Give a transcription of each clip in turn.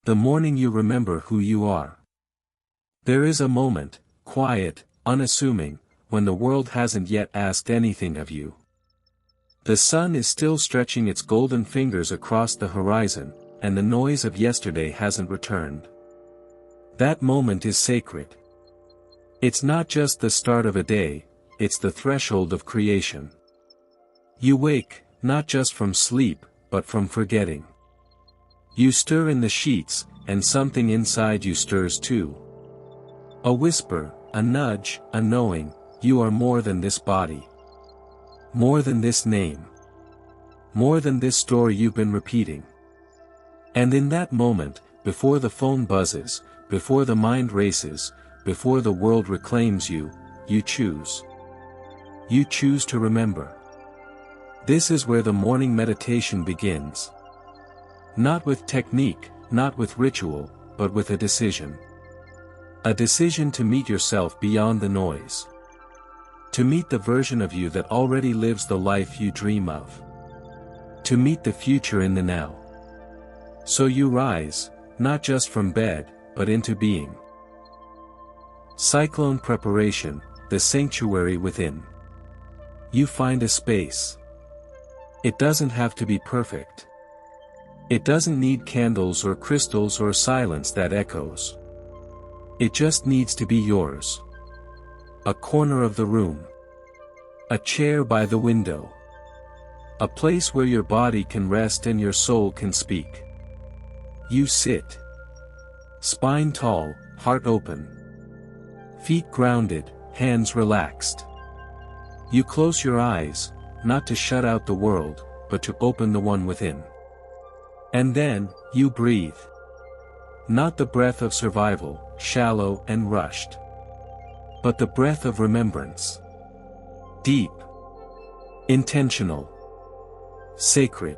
The morning you remember who you are. There is a moment, quiet, unassuming, when the world hasn't yet asked anything of you. The sun is still stretching its golden fingers across the horizon, and the noise of yesterday hasn't returned. That moment is sacred. It's not just the start of a day, it's the threshold of creation. You wake, not just from sleep, but from forgetting. You stir in the sheets, and something inside you stirs too. A whisper, a nudge, a knowing, you are more than this body. More than this name. More than this story you've been repeating. And in that moment, before the phone buzzes, before the mind races, before the world reclaims you, you choose. You choose to remember. This is where the morning meditation begins. Not with technique, not with ritual, but with a decision. A decision to meet yourself beyond the noise. To meet the version of you that already lives the life you dream of. To meet the future in the now. So you rise, not just from bed, but into being. Cyclone preparation, the sanctuary within. You find a space. It doesn't have to be perfect. It doesn't need candles or crystals or silence that echoes. It just needs to be yours. A corner of the room. A chair by the window. A place where your body can rest and your soul can speak. You sit. Spine tall, heart open. Feet grounded, hands relaxed. You close your eyes, not to shut out the world, but to open the one within. And then, you breathe. Not the breath of survival, shallow and rushed. But the breath of remembrance. Deep. Intentional. Sacred.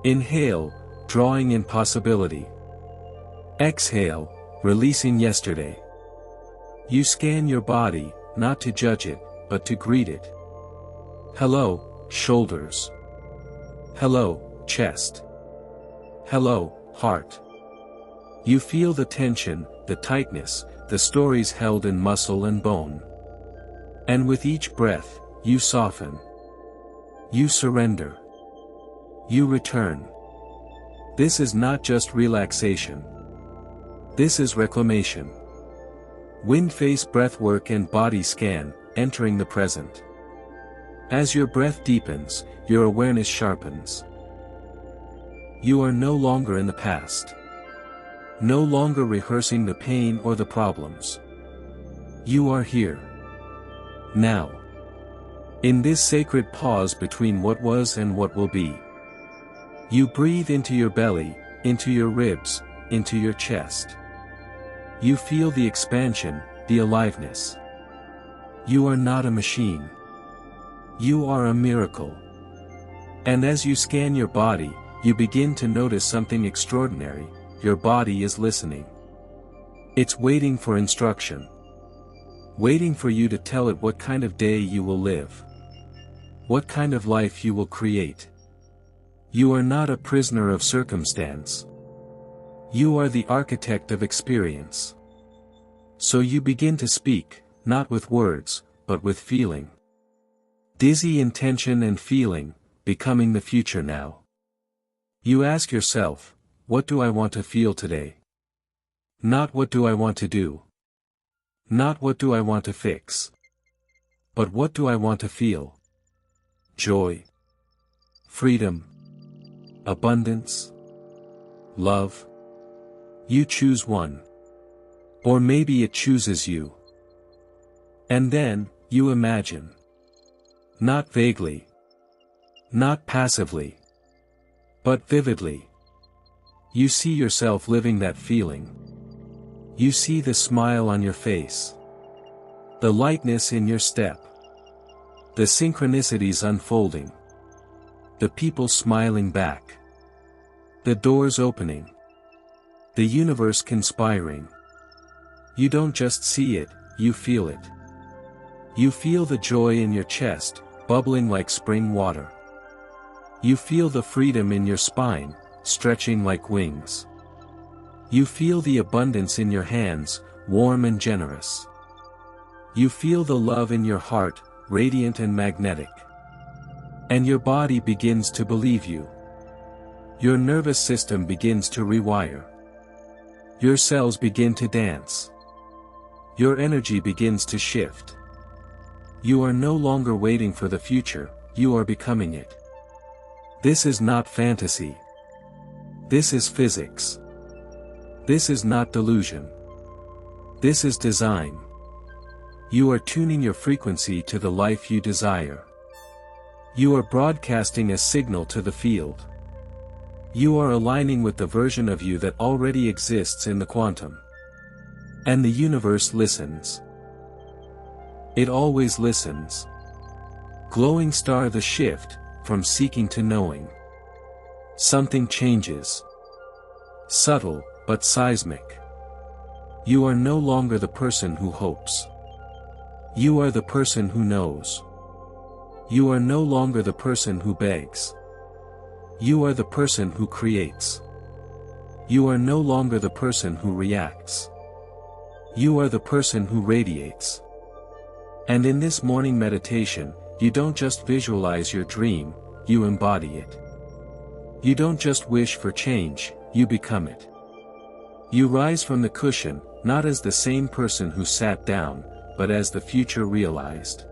Inhale, drawing in possibility. Exhale, releasing yesterday. You scan your body, not to judge it, but to greet it. Hello, shoulders. Hello, chest. Hello, heart. You feel the tension, the tightness, the stories held in muscle and bone. And with each breath, you soften. You surrender. You return. This is not just relaxation. This is reclamation. Wind-face breathwork and body scan, entering the present. As your breath deepens, your awareness sharpens. You are no longer in the past. No longer rehearsing the pain or the problems. You are here. Now. In this sacred pause between what was and what will be. You breathe into your belly, into your ribs, into your chest. You feel the expansion, the aliveness. You are not a machine. You are a miracle. And as you scan your body, you begin to notice something extraordinary. Your body is listening. It's waiting for instruction. Waiting for you to tell it what kind of day you will live. What kind of life you will create. You are not a prisoner of circumstance. You are the architect of experience. So you begin to speak, not with words, but with feeling. Dizzy intention and feeling, becoming the future now. You ask yourself, what do I want to feel today? Not what do I want to do? Not what do I want to fix? But what do I want to feel? Joy. Freedom. Abundance. Love. You choose one. Or maybe it chooses you. And then, you imagine. Not vaguely. Not passively. But vividly. You see yourself living that feeling. You see the smile on your face. The lightness in your step. The synchronicities unfolding. The people smiling back. The doors opening. The universe conspiring. You don't just see it, you feel it. You feel the joy in your chest, bubbling like spring water. You feel the freedom in your spine, stretching like wings. You feel the abundance in your hands, warm and generous. You feel the love in your heart, radiant and magnetic. And your body begins to believe you. Your nervous system begins to rewire. Your cells begin to dance. Your energy begins to shift. You are no longer waiting for the future, you are becoming it. This is not fantasy. This is physics. This is not delusion. This is design. You are tuning your frequency to the life you desire. You are broadcasting a signal to the field. You are aligning with the version of you that already exists in the quantum. And the universe listens. It always listens. Glowing star, the shift, from seeking to knowing. Something changes. Subtle, but seismic. You are no longer the person who hopes. You are the person who knows. You are no longer the person who begs. You are the person who creates. You are no longer the person who reacts. You are the person who radiates. And in this morning meditation, you don't just visualize your dream, you embody it. You don't just wish for change, you become it. You rise from the cushion, not as the same person who sat down, but as the future realized.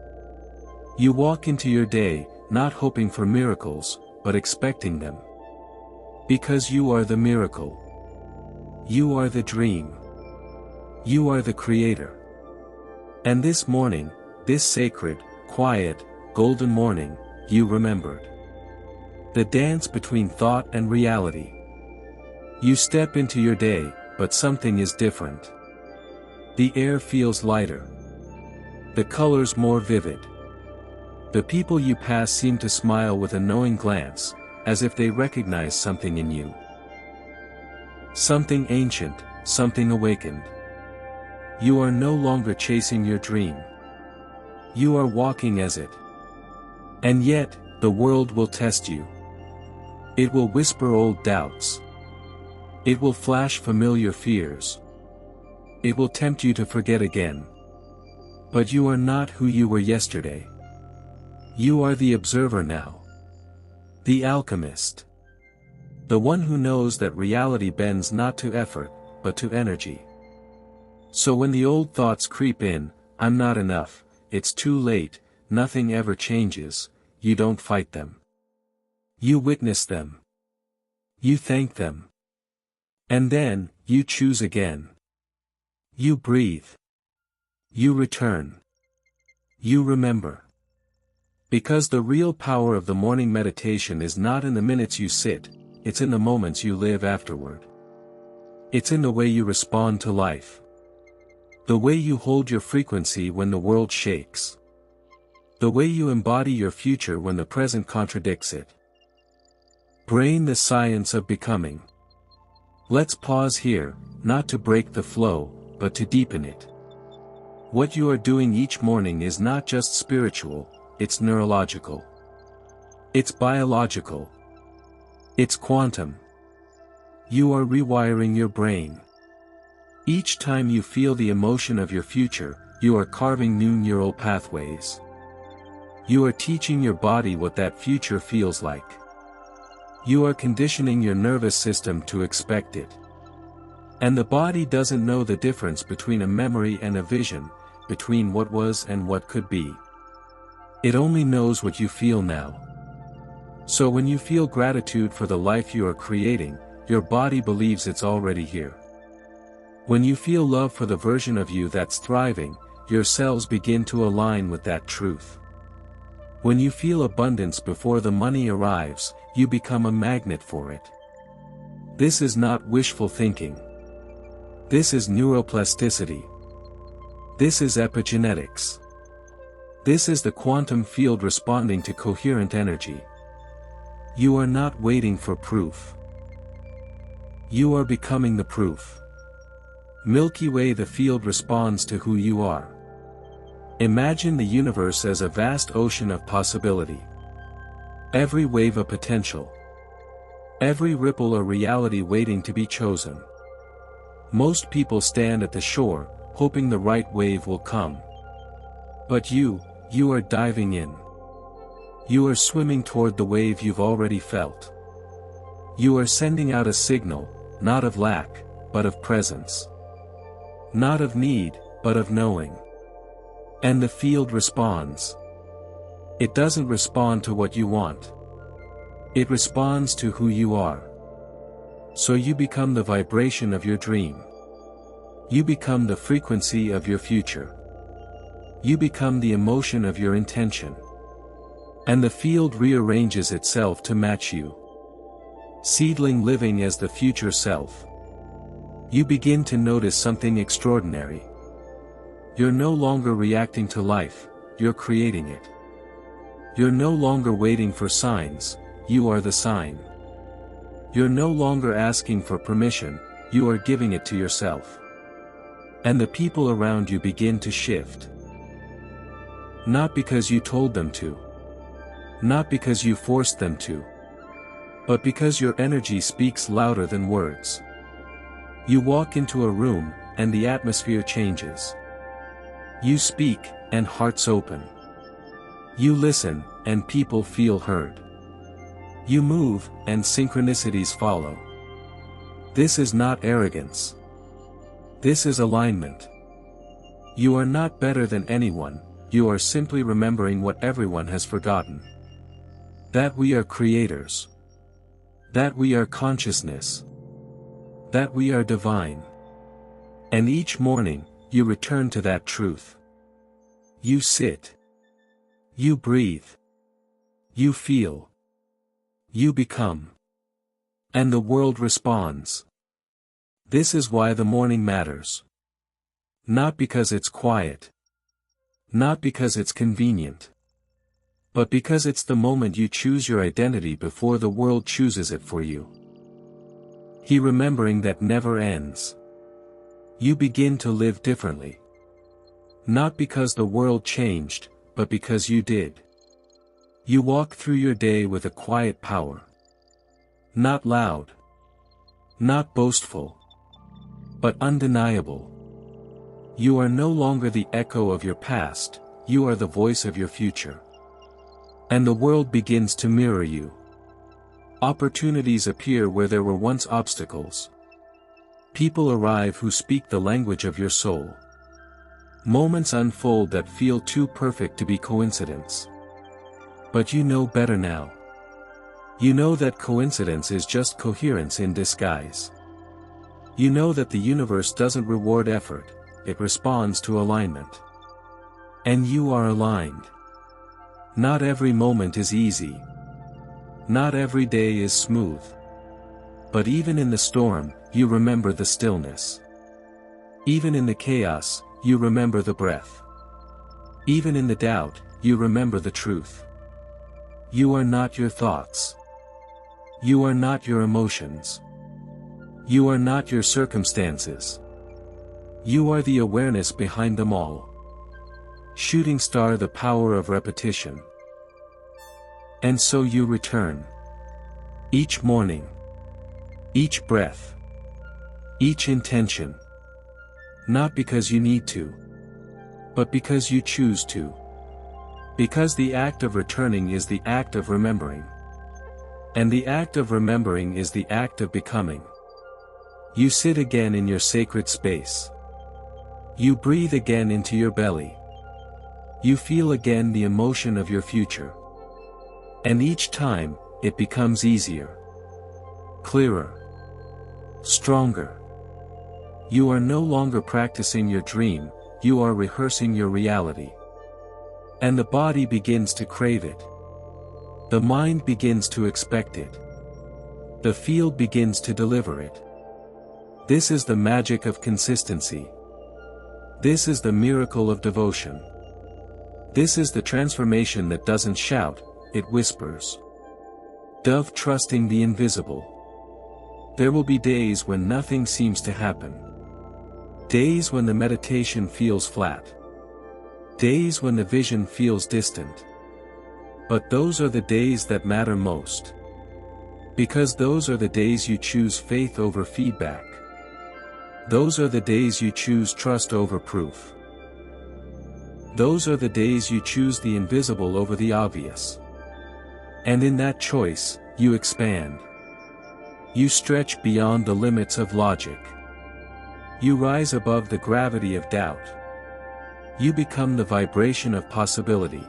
You walk into your day, not hoping for miracles, but expecting them. Because you are the miracle. You are the dream. You are the creator. And this morning, this sacred, quiet, golden morning, you remembered. The dance between thought and reality. You step into your day, but something is different. The air feels lighter. The colors more vivid. The people you pass seem to smile with a knowing glance, as if they recognize something in you. Something ancient, something awakened. You are no longer chasing your dream. You are walking as it. And yet, the world will test you. It will whisper old doubts. It will flash familiar fears. It will tempt you to forget again. But you are not who you were yesterday. You are the observer now. The alchemist. The one who knows that reality bends not to effort, but to energy. So when the old thoughts creep in, I'm not enough, it's too late, nothing ever changes, you don't fight them. You witness them. You thank them. And then, you choose again. You breathe. You return. You remember. Because the real power of the morning meditation is not in the minutes you sit, it's in the moments you live afterward. It's in the way you respond to life. The way you hold your frequency when the world shakes. The way you embody your future when the present contradicts it. Brain, the science of becoming. Let's pause here, not to break the flow, but to deepen it. What you are doing each morning is not just spiritual, it's neurological. It's biological. It's quantum. You are rewiring your brain. Each time you feel the emotion of your future, you are carving new neural pathways. You are teaching your body what that future feels like. You are conditioning your nervous system to expect it. And the body doesn't know the difference between a memory and a vision, between what was and what could be. It only knows what you feel now. So when you feel gratitude for the life you are creating, your body believes it's already here. When you feel love for the version of you that's thriving, your cells begin to align with that truth. When you feel abundance before the money arrives, you become a magnet for it. This is not wishful thinking. This is neuroplasticity. This is epigenetics. This is the quantum field responding to coherent energy. You are not waiting for proof. You are becoming the proof. Milky Way, the field responds to who you are. Imagine the universe as a vast ocean of possibility. Every wave a potential. Every ripple a reality waiting to be chosen. Most people stand at the shore, hoping the right wave will come. But you are diving in. You are swimming toward the wave you've already felt. You are sending out a signal, not of lack, but of presence. Not of need, but of knowing. And the field responds. It doesn't respond to what you want. It responds to who you are. So you become the vibration of your dream. You become the frequency of your future. You become the emotion of your intention. And the field rearranges itself to match you. Seedling living as the future self. You begin to notice something extraordinary. You're no longer reacting to life, you're creating it. You're no longer waiting for signs, you are the sign. You're no longer asking for permission, you are giving it to yourself. And the people around you begin to shift. Not because you told them to. Not because you forced them to. But because your energy speaks louder than words. You walk into a room, and the atmosphere changes. You speak, and hearts open. You listen, and people feel heard. You move, and synchronicities follow. This is not arrogance. This is alignment. You are not better than anyone, you are simply remembering what everyone has forgotten. That we are creators. That we are consciousness. That we are divine. And each morning, you return to that truth. You sit. You breathe. You feel. You become. And the world responds. This is why the morning matters. Not because it's quiet. Not because it's convenient. But because it's the moment you choose your identity before the world chooses it for you. He remembering that never ends. You begin to live differently. Not because the world changed, but because you did. You walk through your day with a quiet power. Not loud. Not boastful. But undeniable. You are no longer the echo of your past, you are the voice of your future. And the world begins to mirror you. Opportunities appear where there were once obstacles. People arrive who speak the language of your soul. Moments unfold that feel too perfect to be coincidence. But you know better now. You know that coincidence is just coherence in disguise. You know that the universe doesn't reward effort, it responds to alignment. And you are aligned. Not every moment is easy. Not every day is smooth. But even in the storm, you remember the stillness. Even in the chaos, you remember the breath. Even in the doubt, you remember the truth. You are not your thoughts. You are not your emotions. You are not your circumstances. You are the awareness behind them all. Shooting star, the power of repetition. And so you return. Each morning. Each breath. Each intention. Not because you need to. But because you choose to. Because the act of returning is the act of remembering. And the act of remembering is the act of becoming. You sit again in your sacred space. You breathe again into your belly. You feel again the emotion of your future. And each time, it becomes easier. Clearer. Stronger. You are no longer practicing your dream, you are rehearsing your reality. And the body begins to crave it. The mind begins to expect it. The field begins to deliver it. This is the magic of consistency. This is the miracle of devotion. This is the transformation that doesn't shout, it whispers. Dove trusting the invisible. There will be days when nothing seems to happen. Days when the meditation feels flat. Days when the vision feels distant. But those are the days that matter most. Because those are the days you choose faith over feedback. Those are the days you choose trust over proof. Those are the days you choose the invisible over the obvious. And in that choice, you expand. You stretch beyond the limits of logic. You rise above the gravity of doubt. You become the vibration of possibility.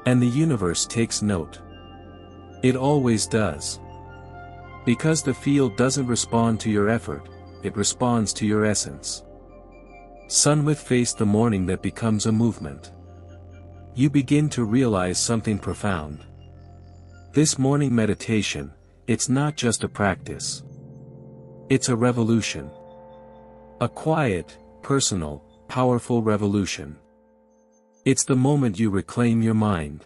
And the universe takes note. It always does. Because the field doesn't respond to your effort, it responds to your essence. Sun with face the morning that becomes a movement. You begin to realize something profound. This morning meditation, it's not just a practice. It's a revolution. A quiet, personal, powerful revolution. It's the moment you reclaim your mind.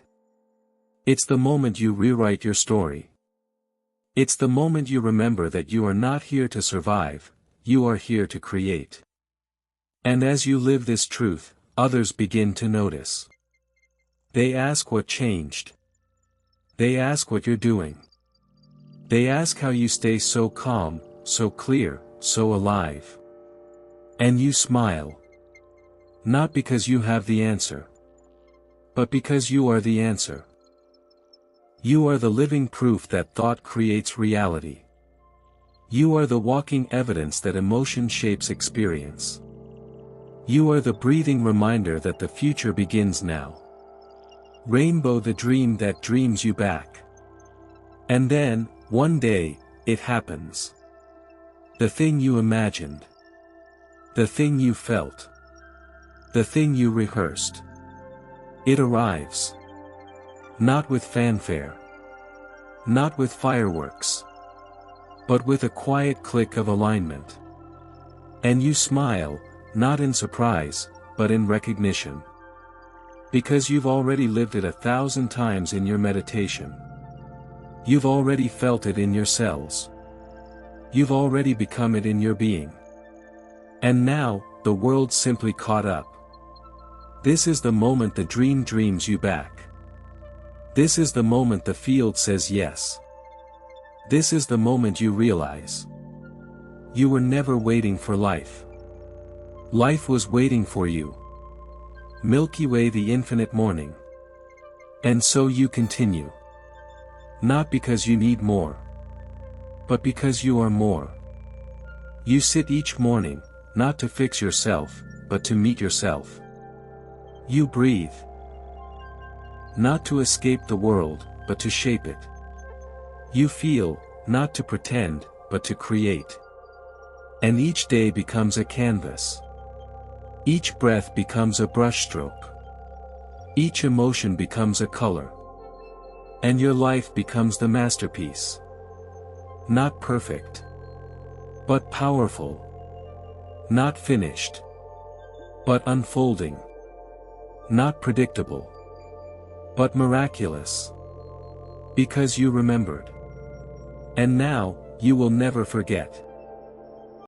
It's the moment you rewrite your story. It's the moment you remember that you are not here to survive, you are here to create. And as you live this truth, others begin to notice. They ask what changed. They ask what you're doing. They ask how you stay so calm, so clear, so alive. And you smile. Not because you have the answer. But because you are the answer. You are the living proof that thought creates reality. You are the walking evidence that emotion shapes experience. You are the breathing reminder that the future begins now. Rainbow, the dream that dreams you back. And then, one day, it happens. The thing you imagined. The thing you felt. The thing you rehearsed. It arrives. Not with fanfare. Not with fireworks. But with a quiet click of alignment. And you smile, not in surprise, but in recognition. Because you've already lived it 1,000 times in your meditation. You've already felt it in your cells. You've already become it in your being. And now, the world simply caught up. This is the moment the dream dreams you back. This is the moment the field says yes. This is the moment you realize. You were never waiting for life. Life was waiting for you. Milky Way, the infinite morning. And so you continue. Not because you need more. But because you are more. You sit each morning, not to fix yourself, but to meet yourself. You breathe. Not to escape the world, but to shape it. You feel, not to pretend, but to create. And each day becomes a canvas. Each breath becomes a brushstroke. Each emotion becomes a color. And your life becomes the masterpiece. Not perfect. But powerful. Not finished. But unfolding. Not predictable. But miraculous. Because you remembered. And now, you will never forget.